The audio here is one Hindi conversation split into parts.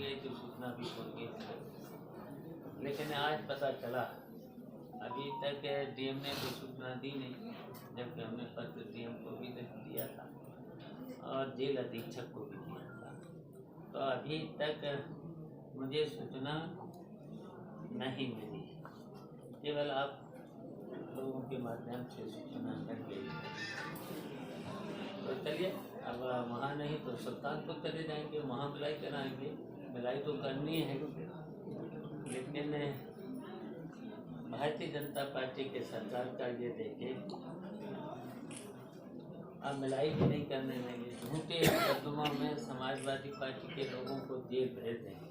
यही तो सूचना भी सुन गई थी, लेकिन आज पता चला। अभी तक डीएम ने कोई सूचना दी नहीं, जबकि हमने पत्र डीएम को भी दिया था और जेल अधीक्षक को भी दिया था। तो अभी तक मुझे सूचना नहीं मिली, केवल आप लोगों के माध्यम से सूचना मिल गई। तो चलिए, अब वहाँ नहीं तो सुल्तानपुर चले जाएंगे, वहाँ मिलाई कराएंगे। मिलाई तो करनी है, लेकिन भारतीय जनता पार्टी के सरकार का ये देखे, अब मिलाई भी नहीं करने देंगे। झूठे मुकदमों में समाजवादी पार्टी के लोगों को जेल भेज देंगे,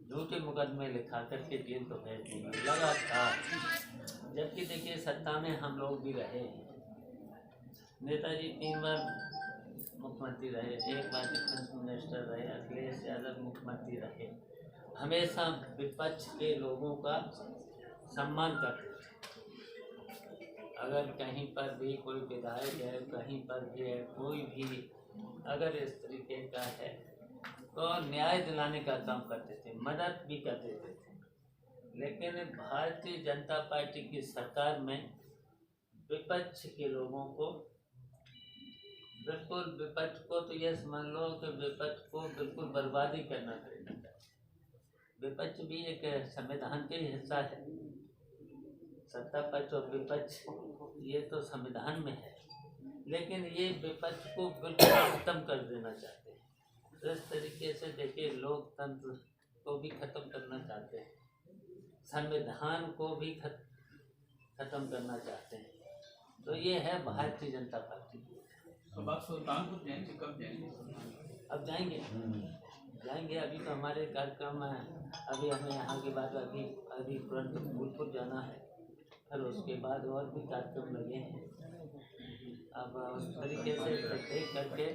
झूठे मुकदमे लिखा करके जेल तो भेज देंगे लगातार। जबकि देखिए, सत्ता में हम लोग भी रहे हैं। नेताजी 3 बार मुख्यमंत्री रहे, 1 बार डिफेंस मिनिस्टर रहे, अखिलेश यादव मुख्यमंत्री रहे। हमेशा विपक्ष के लोगों का सम्मान करते थे। अगर कहीं पर भी कोई विधायक है, कहीं पर भी है, कोई भी अगर इस तरीके का है तो न्याय दिलाने का काम करते थे, मदद भी कर देते थे। लेकिन भारतीय जनता पार्टी की सरकार में विपक्ष के लोगों को बिल्कुल, विपक्ष को तो ये समझ लो कि विपक्ष को बिल्कुल बर्बादी करना पड़ेगा। विपक्ष भी एक संविधान का हिस्सा है। सत्ता पक्ष और विपक्ष ये तो संविधान में है, लेकिन ये विपक्ष को बिल्कुल खत्म कर देना चाहते हैं। इस तरीके से देखिए, लोकतंत्र को भी खत्म करना चाहते हैं, संविधान को भी खत्म करना चाहते हैं। तो ये है भारतीय जनता पार्टी। तो आप सुल्तानपुर जाएंगे, कब जाएंगे? अब जाएंगे। अभी तो हमारे कार्यक्रम है, अभी हमें यहाँ के बाद अभी तुरंत फूलपुर जाना है, फिर उसके बाद और भी कार्यक्रम लगे हैं। अब उस तरीके से देख करके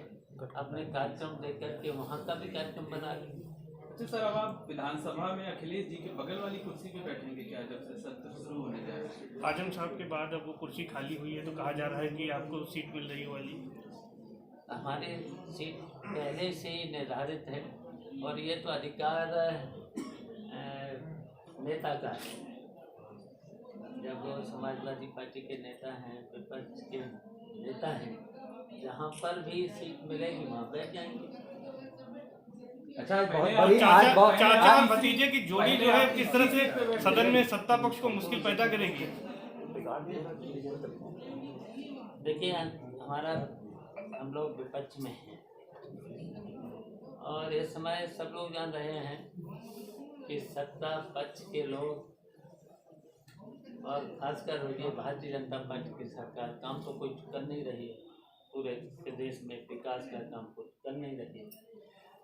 अपने कार्यक्रम देख करके वहाँ का भी कार्यक्रम बना लेंगे। अच्छा सर, अब आप विधानसभा में अखिलेश जी के बगल वाली कुर्सी पे बैठेंगे क्या, जब से सत्र शुरू होने जा रहा है? आजम साहब के बाद अब वो कुर्सी खाली हुई है, तो कहा जा रहा है कि आपको सीट मिल रही वाली। हमारी सीट पहले से ही निर्धारित है और ये तो अधिकार नेता का है। जब वो समाजवादी पार्टी के नेता हैं, विपक्ष के नेता हैं, जहाँ पर भी सीट मिलेगी वहाँ बैठ जाएंगे। अच्छा, चाचा और भतीजे की जोड़ी जो है किस तरह से सदन में सत्ता पक्ष को मुश्किल पैदा करेगी? देखिए, हम लोग विपक्ष में हैं और इस समय सब लोग जान रहे हैं कि सत्ता पक्ष के लोग और खासकर ये भारतीय जनता पार्टी की सरकार काम तो कुछ कर नहीं रही है। पूरे देश में विकास का काम कुछ कर नहीं रही है।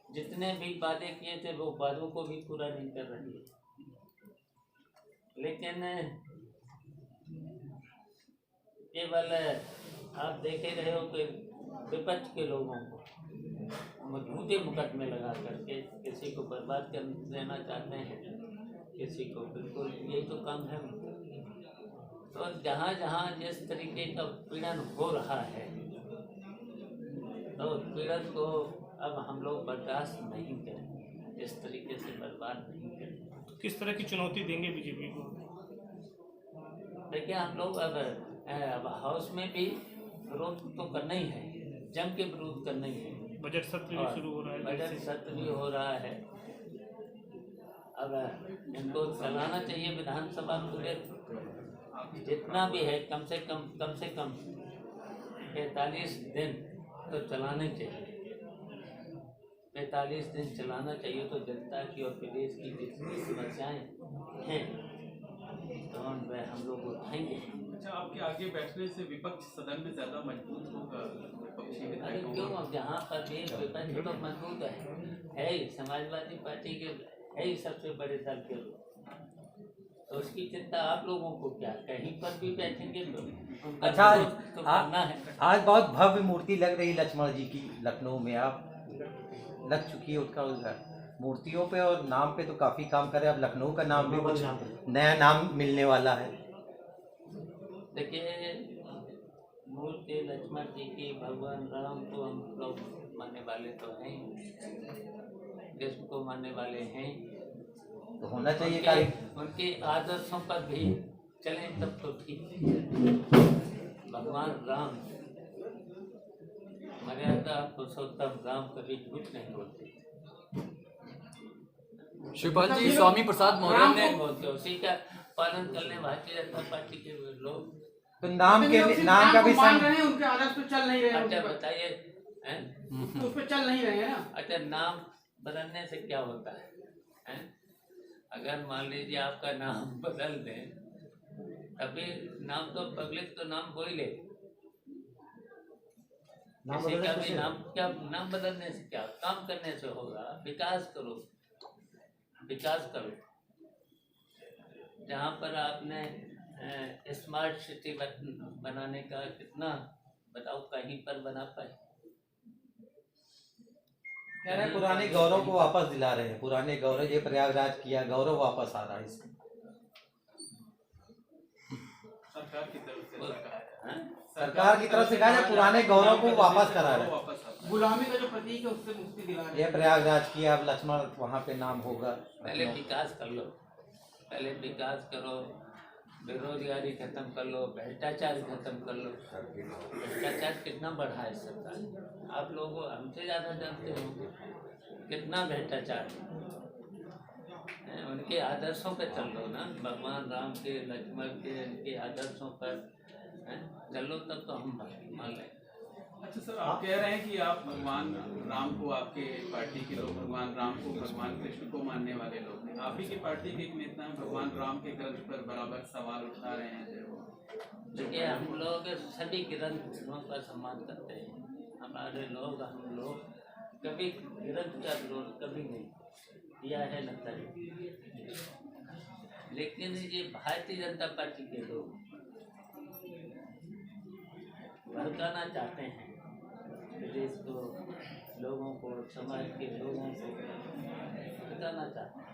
जितने भी वादे किए थे वो वादों को भी पूरा नहीं कर रही है। लेकिन केवल आप देख ही रहे हो कि विपक्ष के लोगों को झूठे मुकदमे लगा करके किसी को बर्बाद कर देना चाहते हैं, किसी को बिल्कुल, यही तो काम है उनका। तो जहाँ जहाँ जिस तरीके का पीड़न हो रहा है, तो पीड़न को अब हम लोग बर्दाश्त नहीं करेंगे, इस तरीके से बर्बाद नहीं करेंगे। किस तरह की चुनौती देंगे बीजेपी को? देखिए, हम लोग अब हाउस में भी विरोध तो करना ही है, जम के विरोध करना ही है। बजट सत्र भी शुरू हो रहा है, बजट सत्र भी हो रहा है। अब इनको चलाना चाहिए विधानसभा पूरे, जितना भी है कम से कम 45 दिन तो चलाने चाहिए। 45 दिन चलाना चाहिए तो जनता की और प्रदेश की जितनी समस्याएं हैं तो वह हम लोग उठाएंगे। अच्छा, आपके आगे बैठने से विपक्ष सदन में ज्यादा मजबूत होगा, विपक्षी विधायक क्यों? अब जहाँ पर भी विपक्ष तो मजबूत है ही, समाजवादी पार्टी के है ही सबसे बड़े दल के लोग, तो उसकी चिंता आप लोगों को क्या, कहीं पर भी बैठेंगे तो अच्छा, तो करना है। आज बहुत भव्य मूर्ति लग रही लक्ष्मण जी की लखनऊ में, आप लग चुकी है उसका उधर मूर्तियों पे और नाम पे तो काफी काम करे। अब लखनऊ का नाम भी कुछ नया नाम मिलने वाला है। देखिए, मूर्ति लक्ष्मण जी की, भगवान राम को हम लोग मानने वाले तो हैं, कृष्ण को मानने वाले हैं तो होना चाहिए कार्य। उनके आदर्शों पर भी चलें तब तो ठीक है। भगवान राम मर्यादा पुरुषोत्तम राम कभी झूठ नहीं बोलते। शिवपाल जी, स्वामी प्रसाद मौर्य ने नहीं बोलते, उसी का पालन करने भारतीय जनता पार्टी के लोग। तो नाम का भी मान रहे हैं, उनके आदर्श पे चल नहीं रहे हैं, अच्छा उनके बताइए, तो उस पे चल नहीं रहे हैं ना। अच्छा नाम बदलने से क्या होता है? अगर मान लीजिए आपका नाम बदल दें, तभी नाम तो पब्लिक तो नाम हो ही ले। किसी का भी नाम बदलने से क्या, काम करने से होगा। विकास करो, विकास करो। जहाँ पर आपने स्मार्ट सिटी बनाने का कितना बताओ, कहीं पर बना पाए? कह रहे हैं पुराने गौरव को वापस दिला रहे हैं। पुराने गौरव, ये प्रयागराज किया, गौरव वापस आ रहा है इसमें। सरकार की तरफ से सरकार की तरफ से कहा जाए, पुराने गौरव को वापस करा रहे हैं। गुलामी का जो प्रतीक है उससे मुक्ति दिला रहे ये प्रयागराज किया, अब लक्ष्मण वहाँ पे नाम होगा। पहले विकास कर लो, पहले विकास करो, बेरोजगारी खत्म कर लो, भ्रष्टाचार खत्म कर लो। भ्रष्टाचार कितना बढ़ा है सरकार, आप लोग हमसे ज़्यादा जानते होंगे कितना भ्रष्टाचार है। उनके आदर्शों पर चल लो ना, भगवान राम के, लक्ष्मण के, इनके आदर्शों पर चलो, तब तो हम मान लें। अच्छा सर, आप कह रहे हैं कि आप भगवान राम को, आपके पार्टी के लोग भगवान राम को, भगवान कृष्ण को मानने वाले लोग हैं। आप ही की पार्टी के एक नेता हैं, भगवान राम के ग्रंथ पर बराबर सवाल उठा रहे हैं जो देखिए, हम लोग सभी ग्रंथों का सम्मान करते हैं। हमारे लोग, हम लोग कभी ग्रंथ का विरोध कभी नहीं किया है, न करें। लेकिन ये भारतीय जनता पार्टी के लोग भड़काना चाहते हैं प्रदेश को, लोगों को, समाज के लोगों को भड़काना चाहते हैं।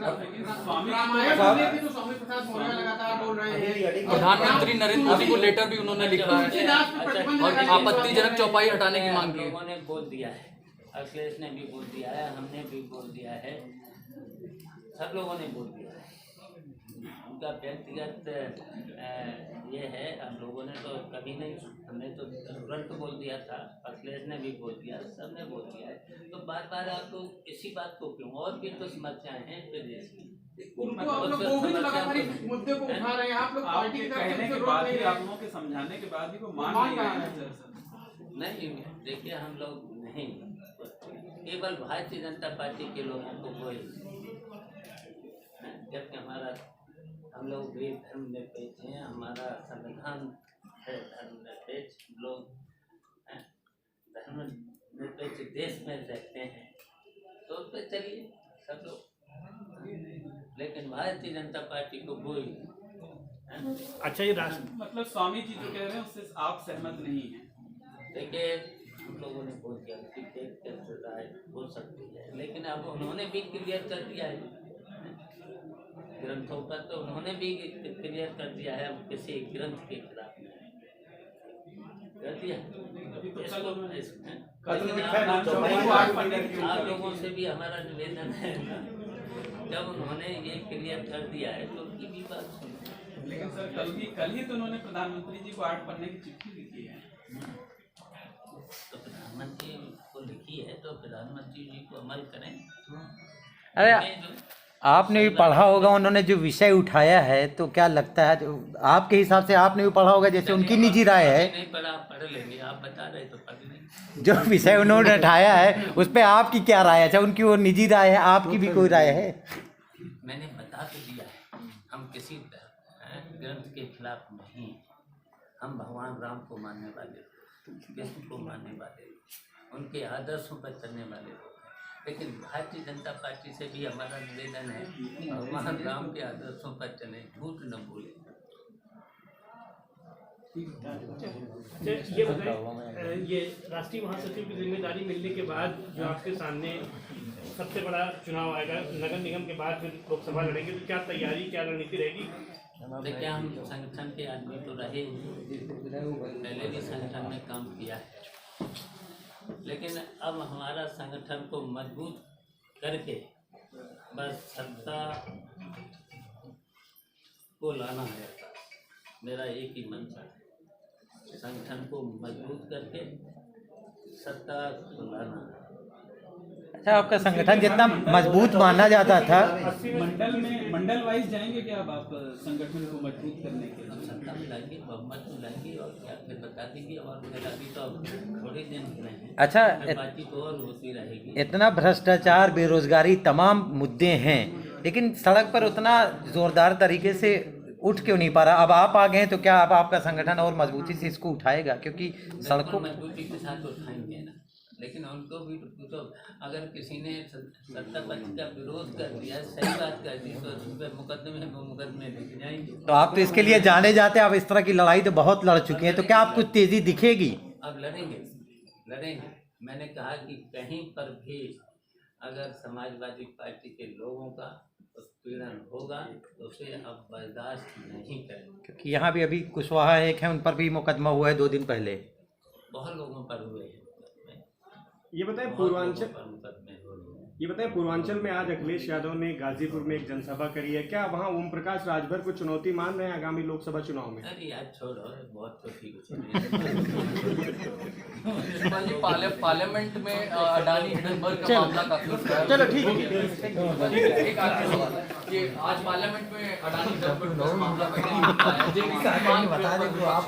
रामायण को लेकर तो स्वामी प्रसाद मौर्य लगातार बोल रहे हैं। प्रधानमंत्री नरेंद्र मोदी को लेटर भी उन्होंने लिखा है तुलसीदास पे प्रतिबंध और लगाने की आपत्तिजनक चौपाई हटाने की मांग की है। लोगों ने बोल दिया है, अखिलेश ने भी बोल दिया है, हमने भी बोल दिया है, सब लोगों ने बोल दिया है। उनका व्यक्तिगत ये है, हम लोगों ने तो कभी नहीं, हमने तो तुरंत बोल दिया था, अखिलेश ने भी बोल दिया, सबने बोल दिया है। तो बार बार आप लोग इसी बात को क्यों, और भी तो समस्याएं हैं प्रदेश की। उनको आप लोग वो भी तो लगातार इस मुद्दे को उठा रहे हैं। आप लोग पार्टी की तरफ से कहने के रोक बाद नहीं भी, रहे आप लोगों के समझाने के बाद भी वो मान मान नहीं रहा रहे है। हैं सर। नहीं, देखिए हम लोग नहीं, केवल भारतीय जनता पार्टी के लोगों को कोई, जबकि हमारा, हम लोग भी धर्मनिरपेक्ष हैं, हमारा संविधान है धर्मनिरपेक्ष, लोग धर्मनिरपेक्ष देश में रहते हैं, तो उस पर चलिए सब लोग। लेकिन भारतीय जनता पार्टी को कोई अच्छा, ये राष्ट्र मतलब स्वामी जी जो कह रहे हैं उससे आप सहमत नहीं हैं। देखिए, हम लोगों ने बोल दिया कि देख के राय हो सकती है, लेकिन अब उन्होंने भी क्लियर कर दिया है ग्रंथों पर, तो उन्होंने भी क्लियर कर दिया है, हम किसी ग्रंथ के खिलाफ नहीं कर दिया। आप लोगों से भी हमारा निवेदन है ना, जब उन्होंने ये क्लियर कर दिया है तो उनकी भी बात सुनो। लेकिन सर, कल ही तो उन्होंने प्रधानमंत्री जी को 8 पन्ने की चिट्ठी लिखी है। तो प्रधानमंत्री को लिखी है तो प्रधानमंत्री जी को अमल करें। अरे आपने भी पढ़ा होगा, उन्होंने जो विषय उठाया है, तो क्या लगता है, जो आपके हिसाब से आपने भी पढ़ा होगा, जैसे उनकी निजी राय है, नहीं पढ़ा, पढ़ लेंगे, आप बता रहे तो पढ़ लेंगे। जो विषय उन्होंने उठाया है उस पे आपकी क्या राय है? अच्छा, उनकी वो निजी राय है, आपकी भी कोई राय है? मैंने बता तो दिया है, हम किसी ग्रंथ के खिलाफ नहीं, हम भगवान राम को मानने वाले, कृष्ण को मानने वाले, उनके आदर्शों पर चलने वाले लोग हैं। लेकिन भारतीय जनता पार्टी से भी हमारा निवेदन है, भगवान राम के आदर्शों पर चले, झूठ न बोले। ये बताइए, ये राष्ट्रीय महासचिव की जिम्मेदारी मिलने के बाद जो आपके सामने सबसे बड़ा चुनाव आएगा, नगर निगम के बाद फिर लोकसभा लड़ेंगे, तो क्या तैयारी, क्या रणनीति रहेगी? देखिए, हम संगठन के आदमी तो रहे, पहले भी संगठन में काम किया है, लेकिन अब हमारा संगठन को मजबूत करके बस सत्ता को लाना है। मेरा एक ही मंशा है, संगठन को मजबूत करके सत्ता को लाना है। अच्छा, आपका संगठन जितना मजबूत माना जाता था, मंडल वाइज जाएंगे क्या आप संगठन को मजबूत करने के लिए? सत्ता में लाएंगे, बहुमत में लाएंगे और क्या फिर बता देंगे। और मेरा भी तो अब थोड़े दिन हुए हैं। अच्छा, बातचीत और होती रहेगी। इतना भ्रष्टाचार, बेरोजगारी, तमाम मुद्दे हैं, लेकिन सड़क पर उतना जोरदार तरीके से उठ क्यों नहीं पा रहा? अब आप आ गए हैं तो क्या अब आपका संगठन और मजबूती से इसको उठाएगा? क्योंकि सड़कों मजबूती के साथ उठाएंगे ना, लेकिन उनको भी पूछो, अगर किसी ने सत्ता पक्ष का विरोध कर दिया, सही बात कर दी, तो उस पर मुकदमे लिख जाएंगे। तो आप तो इसके लिए जाने जाते हैं, आप इस तरह की लड़ाई तो बहुत लड़ चुके हैं, तो क्या आप कुछ तेजी दिखेगी? अब लड़ेंगे। मैंने कहा कि कहीं पर भी अगर समाजवादी पार्टी के लोगों का उत्पीड़न होगा तो उसे अब बर्दाश्त नहीं करेंगे। क्योंकि यहाँ भी अभी कुशवाहा एक है, उन पर भी मुकदमा हुआ है 2 दिन पहले। बहुत लोगों पर हुए हैं। ये बताएं पूर्वांचल में आज अखिलेश यादव ने गाजीपुर में एक जनसभा करी है, क्या वहाँ ओम प्रकाश राजभर को चुनौती मान रहे हैं आगामी लोकसभा चुनाव में? अरे यार छोड़ो, बहुत छोटी शिवपाल जी, पार्लियामेंट में अडानी हिडनबर्ग का मामला काफी उठ रहा है। चलो ठीक है। एक आखिरी सवाल है कि आज पार्लियामेंट में अडानी हिडनबर्ग का मामला पहले बता दें तो आप